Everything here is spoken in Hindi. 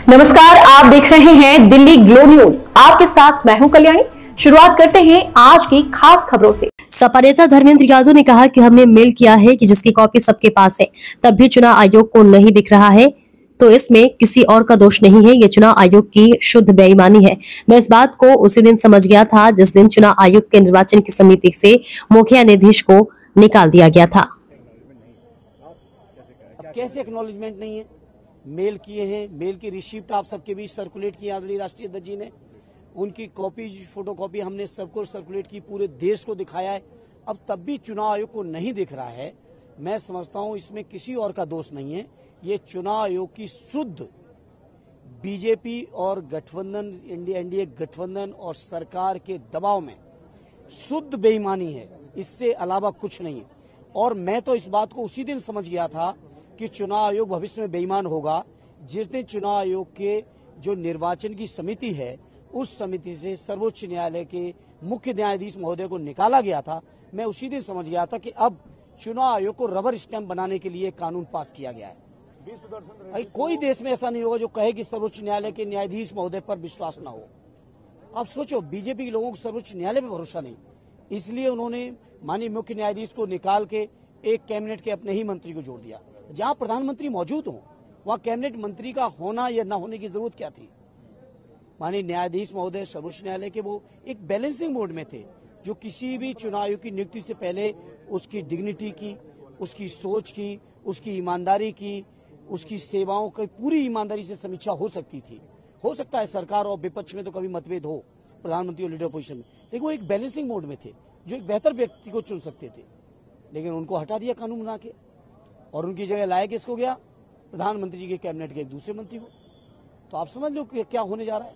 नमस्कार, आप देख रहे हैं दिल्ली ग्लो न्यूज। आपके साथ मैं हूं कल्याणी। शुरुआत करते हैं आज की खास खबरों से। सपा नेता धर्मेंद्र यादव ने कहा कि हमने मेल किया है कि जिसकी कॉपी सबके पास है, तब भी चुनाव आयोग को नहीं दिख रहा है तो इसमें किसी और का दोष नहीं है, ये चुनाव आयोग की शुद्ध बेईमानी है। मैं इस बात को उसी दिन समझ गया था जिस दिन चुनाव आयोग के निर्वाचन की समिति से मुखिया नीतीश को निकाल दिया गया था। अब कैसे एक्नॉलेजमेंट नहीं है? मेल किए हैं, मेल की रिसिप्ट आप सबके बीच सर्कुलेट की आदरणीय राष्ट्रीय अध्यक्ष जी ने, उनकी कॉपी फोटोकॉपी हमने सबको सर्कुलेट की, पूरे देश को दिखाया है। अब तब भी चुनाव आयोग को नहीं दिख रहा है। मैं समझता हूं इसमें किसी और का दोष नहीं है, ये चुनाव आयोग की शुद्ध बीजेपी और गठबंधन, एनडीए गठबंधन और सरकार के दबाव में शुद्ध बेईमानी है, इससे अलावा कुछ नहीं है। और मैं तो इस बात को उसी दिन समझ गया था कि चुनाव आयोग भविष्य में बेईमान होगा जिस दिन चुनाव आयोग के जो निर्वाचन की समिति है, उस समिति से सर्वोच्च न्यायालय के मुख्य न्यायाधीश महोदय को निकाला गया था। मैं उसी दिन समझ गया था कि अब चुनाव आयोग को रबर स्टैंप बनाने के लिए कानून पास किया गया है। कोई देश में ऐसा नहीं होगा जो कहे कि सर्वोच्च न्यायालय के न्यायाधीश महोदय पर विश्वास न हो। आप सोचो, बीजेपी के लोगों को सर्वोच्च न्यायालय पर भरोसा नहीं, इसलिए उन्होंने माननीय मुख्य न्यायाधीश को निकाल के एक कैबिनेट के अपने ही मंत्री को जोड़ दिया। जहां प्रधानमंत्री मौजूद हो वहां कैबिनेट मंत्री का होना या न होने की जरूरत क्या थी? माननीय न्यायाधीश महोदय सर्वोच्च न्यायालय के वो एक बैलेंसिंग मोड में थे, जो किसी भी चुनाव आयोग की नियुक्ति से पहले उसकी डिग्निटी की, उसकी सोच की, उसकी ईमानदारी की, उसकी सेवाओं की पूरी ईमानदारी से समीक्षा हो सकती थी। हो सकता है सरकार और विपक्ष में तो कभी मतभेद हो, प्रधानमंत्री और लीडर पोजीशन में, लेकिन वो एक बैलेंसिंग मोड में थे जो एक बेहतर व्यक्ति को चुन सकते थे। लेकिन उनको हटा दिया कानून बना के, और उनकी जगह लाया किसको गया? प्रधानमंत्री जी के कैबिनेट के एक दूसरे मंत्री को। तो आप समझ लो कि क्या होने जा रहा है।